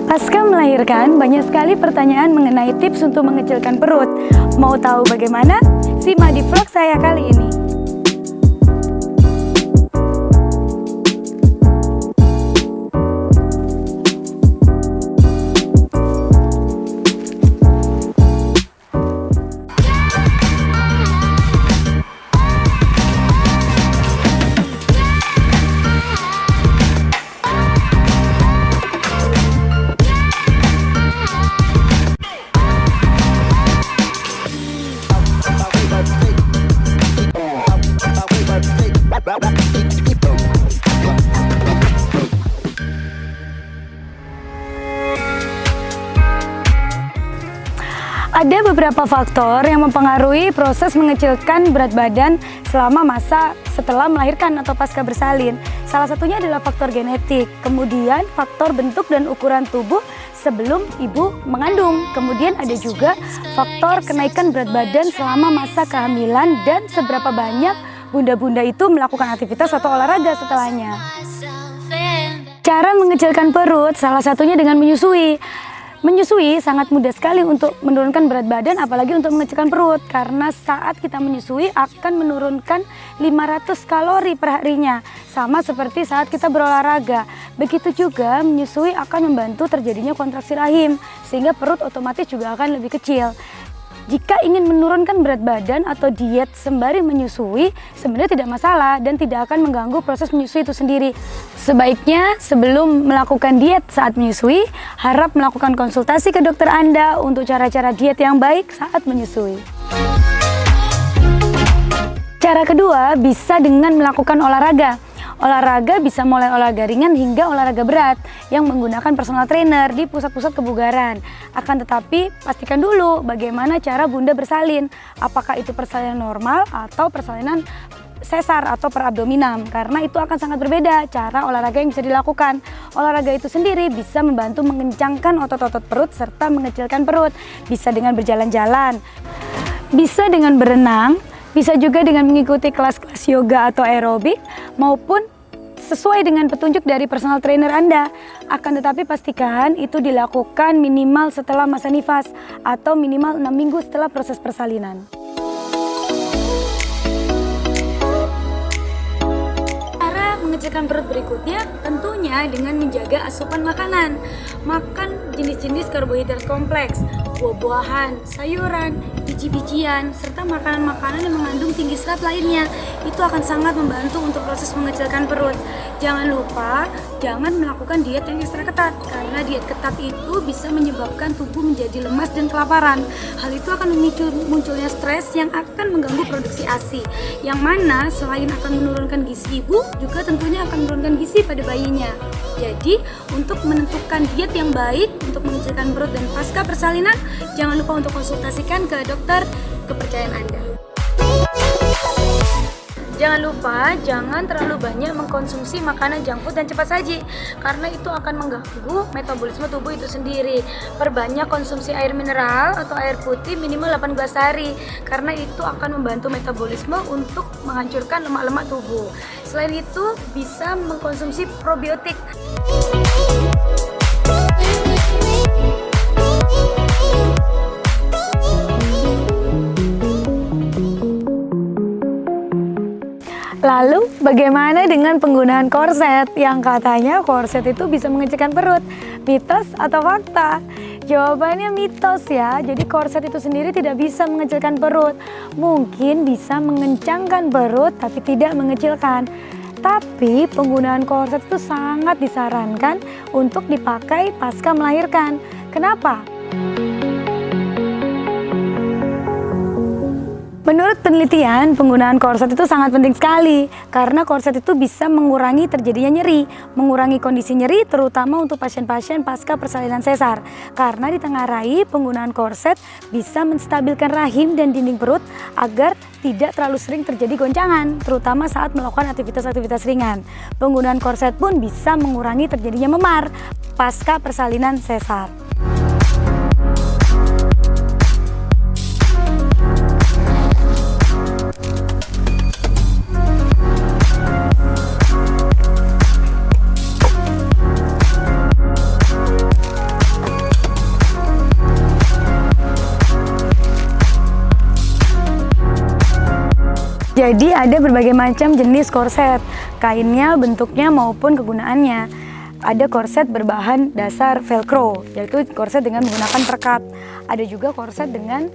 Pasca melahirkan, banyak sekali pertanyaan mengenai tips untuk mengecilkan perut. Mau tahu bagaimana? Simak di vlog saya kali ini. Ada beberapa faktor yang mempengaruhi proses mengecilkan berat badan selama masa setelah melahirkan atau pasca bersalin. Salah satunya adalah faktor genetik, kemudian faktor bentuk dan ukuran tubuh sebelum ibu mengandung. Kemudian ada juga faktor kenaikan berat badan selama masa kehamilan dan seberapa banyak bunda-bunda itu melakukan aktivitas atau olahraga setelahnya. Cara mengecilkan perut salah satunya dengan menyusui. Menyusui sangat mudah sekali untuk menurunkan berat badan, apalagi untuk mengecilkan perut, karena saat kita menyusui akan menurunkan 500 kalori per harinya, sama seperti saat kita berolahraga. Begitu juga menyusui akan membantu terjadinya kontraksi rahim, sehingga perut otomatis juga akan lebih kecil. Jika ingin menurunkan berat badan atau diet sembari menyusui, sebenarnya tidak masalah dan tidak akan mengganggu proses menyusui itu sendiri. Sebaiknya sebelum melakukan diet saat menyusui, harap melakukan konsultasi ke dokter Anda untuk cara-cara diet yang baik saat menyusui. Cara kedua bisa dengan melakukan olahraga. Olahraga bisa mulai olahraga ringan hingga olahraga berat yang menggunakan personal trainer di pusat-pusat kebugaran. Akan tetapi pastikan dulu bagaimana cara bunda bersalin. Apakah itu persalinan normal atau persalinan sesar atau perabdominam, karena itu akan sangat berbeda cara olahraga yang bisa dilakukan. Olahraga itu sendiri bisa membantu mengencangkan otot-otot perut serta mengecilkan perut. Bisa dengan berjalan-jalan, bisa dengan berenang, bisa juga dengan mengikuti kelas-kelas yoga atau aerobik, maupun sesuai dengan petunjuk dari personal trainer Anda. Akan tetapi pastikan itu dilakukan minimal setelah masa nifas atau minimal 6 minggu setelah proses persalinan. Cara mengecilkan perut berikutnya tentunya dengan menjaga asupan makanan. Makan jenis-jenis karbohidrat kompleks, buah-buahan, sayuran, biji-bijian, serta makanan-makanan yang mengandung tinggi serat lainnya. Itu akan sangat membantu untuk proses mengecilkan perut. Jangan lupa, jangan melakukan diet yang ekstra ketat, karena diet ketat itu bisa menyebabkan tubuh menjadi lemas dan kelaparan. Hal itu akan memicu munculnya stres yang akan mengganggu produksi ASI, yang mana selain akan menurunkan gizi ibu, juga tentunya akan menurunkan gizi pada bayinya. Jadi, untuk menentukan diet yang baik untuk mengecilkan perut dan pasca persalinan, jangan lupa untuk konsultasikan ke dokter kepercayaan Anda. Jangan lupa, jangan terlalu banyak mengkonsumsi makanan junk food dan cepat saji, karena itu akan mengganggu metabolisme tubuh itu sendiri. Perbanyak konsumsi air mineral atau air putih minimal 8 gelas sehari, karena itu akan membantu metabolisme untuk menghancurkan lemak-lemak tubuh. Selain itu, bisa mengkonsumsi probiotik. Lalu bagaimana dengan penggunaan korset yang katanya korset itu bisa mengecilkan perut? Mitos atau fakta? Jawabannya mitos ya. Jadi korset itu sendiri tidak bisa mengecilkan perut. Mungkin bisa mengencangkan perut tapi tidak mengecilkan. Tapi penggunaan korset itu sangat disarankan untuk dipakai pasca melahirkan. Kenapa? Menurut penelitian, penggunaan korset itu sangat penting sekali karena korset itu bisa mengurangi terjadinya nyeri, mengurangi kondisi nyeri terutama untuk pasien-pasien pasca persalinan sesar. Karena ditengarai, penggunaan korset bisa menstabilkan rahim dan dinding perut agar tidak terlalu sering terjadi goncangan, terutama saat melakukan aktivitas-aktivitas ringan. Penggunaan korset pun bisa mengurangi terjadinya memar pasca persalinan sesar. Jadi ada berbagai macam jenis korset, kainnya, bentuknya maupun kegunaannya. Ada korset berbahan dasar velcro, yaitu korset dengan menggunakan perekat. Ada juga korset dengan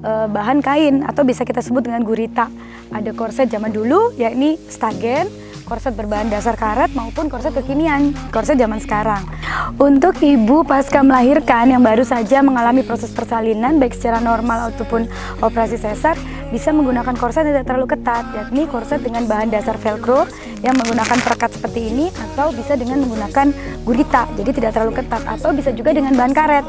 bahan kain atau bisa kita sebut dengan gurita. Ada korset zaman dulu yakni stagen, korset berbahan dasar karet maupun korset kekinian, korset zaman sekarang. Untuk ibu pasca melahirkan yang baru saja mengalami proses persalinan baik secara normal ataupun operasi sesar, bisa menggunakan korset yang tidak terlalu ketat, yakni korset dengan bahan dasar velcro yang menggunakan perekat seperti ini, atau bisa dengan menggunakan gurita, jadi tidak terlalu ketat, atau bisa juga dengan bahan karet.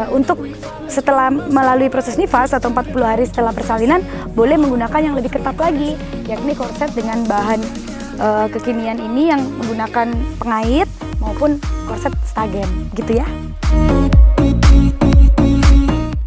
Untuk setelah melalui proses nifas atau 40 hari setelah persalinan, boleh menggunakan yang lebih ketat lagi, yakni korset dengan bahan kekinian ini yang menggunakan pengait maupun korset stagen, gitu ya.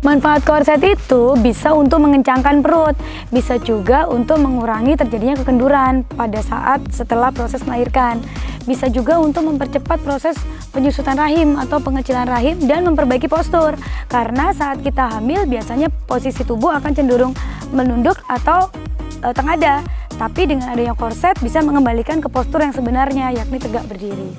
Manfaat korset itu bisa untuk mengencangkan perut, bisa juga untuk mengurangi terjadinya kekenduran pada saat setelah proses melahirkan. Bisa juga untuk mempercepat proses penyusutan rahim atau pengecilan rahim dan memperbaiki postur. Karena saat kita hamil biasanya posisi tubuh akan cenderung menunduk atau tengada. Tapi dengan adanya korset bisa mengembalikan ke postur yang sebenarnya, yakni tegak berdiri.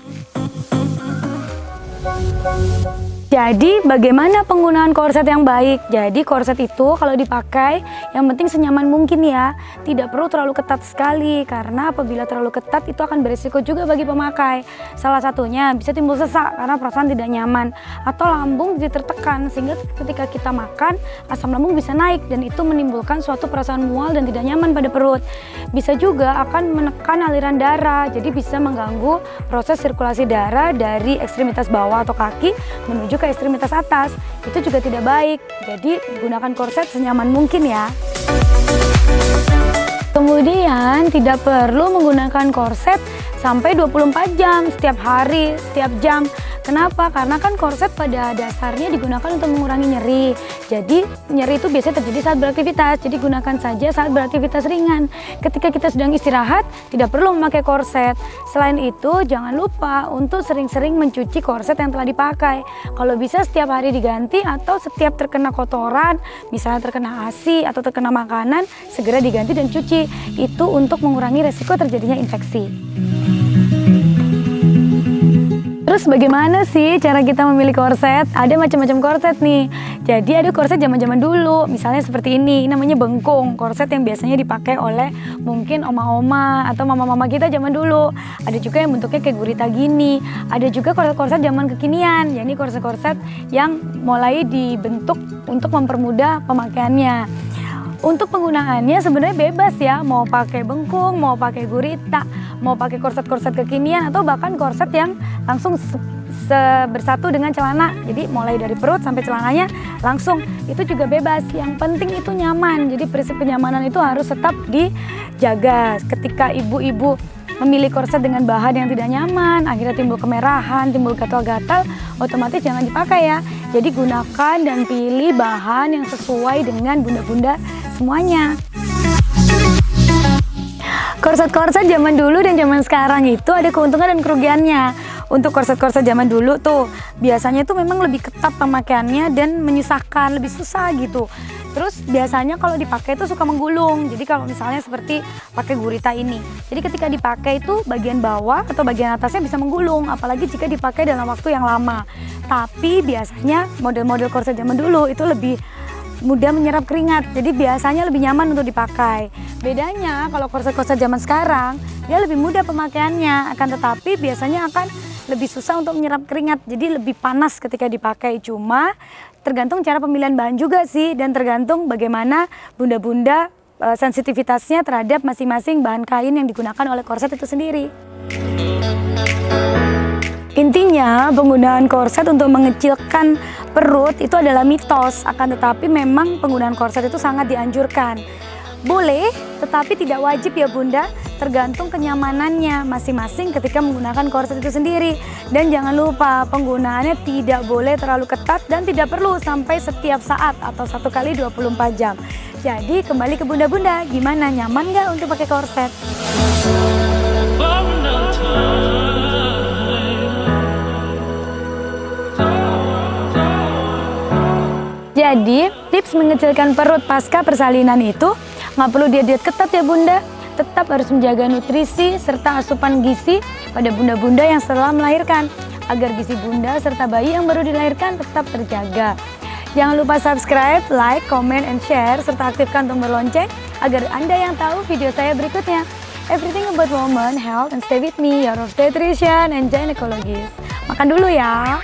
Jadi bagaimana penggunaan korset yang baik? Jadi korset itu kalau dipakai yang penting senyaman mungkin ya. Tidak perlu terlalu ketat sekali karena apabila terlalu ketat itu akan berisiko juga bagi pemakai. Salah satunya bisa timbul sesak karena perasaan tidak nyaman atau lambung jadi tertekan sehingga ketika kita makan asam lambung bisa naik dan itu menimbulkan suatu perasaan mual dan tidak nyaman pada perut. Bisa juga akan menekan aliran darah, jadi bisa mengganggu proses sirkulasi darah dari ekstremitas bawah atau kaki menuju ke ekstremitas atas. Itu juga tidak baik, jadi gunakan korset senyaman mungkin ya. Kemudian tidak perlu menggunakan korset sampai 24 jam setiap hari, setiap jam. Kenapa? Karena kan korset pada dasarnya digunakan untuk mengurangi nyeri. Jadi nyeri itu biasanya terjadi saat beraktivitas, jadi gunakan saja saat beraktivitas ringan. Ketika kita sedang istirahat, tidak perlu memakai korset. Selain itu, jangan lupa untuk sering-sering mencuci korset yang telah dipakai. Kalau bisa setiap hari diganti atau setiap terkena kotoran, misalnya terkena ASI atau terkena makanan, segera diganti dan cuci. Itu untuk mengurangi resiko terjadinya infeksi. Terus bagaimana sih cara kita memilih korset? Ada macam-macam korset nih. Jadi ada korset zaman-zaman dulu, misalnya seperti ini namanya bengkung, korset yang biasanya dipakai oleh mungkin oma-oma atau mama-mama kita zaman dulu. Ada juga yang bentuknya kayak gurita gini. Ada juga korset-korset zaman kekinian, yakni korset-korset yang mulai dibentuk untuk mempermudah pemakaiannya. Untuk penggunaannya sebenarnya bebas ya, mau pakai bengkung, mau pakai gurita, mau pakai korset-korset kekinian atau bahkan korset yang langsung bersatu dengan celana. Jadi mulai dari perut sampai celananya langsung, itu juga bebas. Yang penting itu nyaman. Jadi prinsip kenyamanan itu harus tetap dijaga. Ketika ibu-ibu memilih korset dengan bahan yang tidak nyaman, akhirnya timbul kemerahan, timbul gatal-gatal, otomatis jangan dipakai ya. Jadi gunakan dan pilih bahan yang sesuai dengan bunda-bunda semuanya. Korset-korset zaman dulu dan zaman sekarang itu ada keuntungan dan kerugiannya. Untuk korset-korset zaman dulu tuh biasanya tuh memang lebih ketat pemakaiannya dan menyusahkan, lebih susah gitu. Terus biasanya kalau dipakai itu suka menggulung. Jadi kalau misalnya seperti pakai gurita ini, jadi ketika dipakai itu bagian bawah atau bagian atasnya bisa menggulung, apalagi jika dipakai dalam waktu yang lama. Tapi biasanya model-model korset zaman dulu itu lebih mudah menyerap keringat, jadi biasanya lebih nyaman untuk dipakai. Bedanya kalau korset-korset zaman sekarang, dia lebih mudah pemakaiannya, akan tetapi biasanya akan lebih susah untuk menyerap keringat, jadi lebih panas ketika dipakai. Cuma tergantung cara pemilihan bahan juga sih, dan tergantung bagaimana bunda-bunda sensitivitasnya terhadap masing-masing bahan kain yang digunakan oleh korset itu sendiri. Intinya penggunaan korset untuk mengecilkan perut itu adalah mitos, akan tetapi memang penggunaan korset itu sangat dianjurkan. Boleh, tetapi tidak wajib ya bunda, tergantung kenyamanannya masing-masing ketika menggunakan korset itu sendiri. Dan jangan lupa penggunaannya tidak boleh terlalu ketat dan tidak perlu sampai setiap saat atau 1 kali 24 jam. Jadi kembali ke bunda-bunda, gimana, nyaman nggak untuk pakai korset? Jadi tips mengecilkan perut pasca persalinan itu Nggak perlu diet ketat ya bunda, tetap harus menjaga nutrisi serta asupan gizi pada bunda-bunda yang setelah melahirkan, agar gizi bunda serta bayi yang baru dilahirkan tetap terjaga. Jangan lupa subscribe, like, comment, and share, serta aktifkan tombol lonceng agar Anda yang tahu video saya berikutnya. Everything about woman, health, and stay with me, your obstetrician and gynecologist. Makan dulu ya.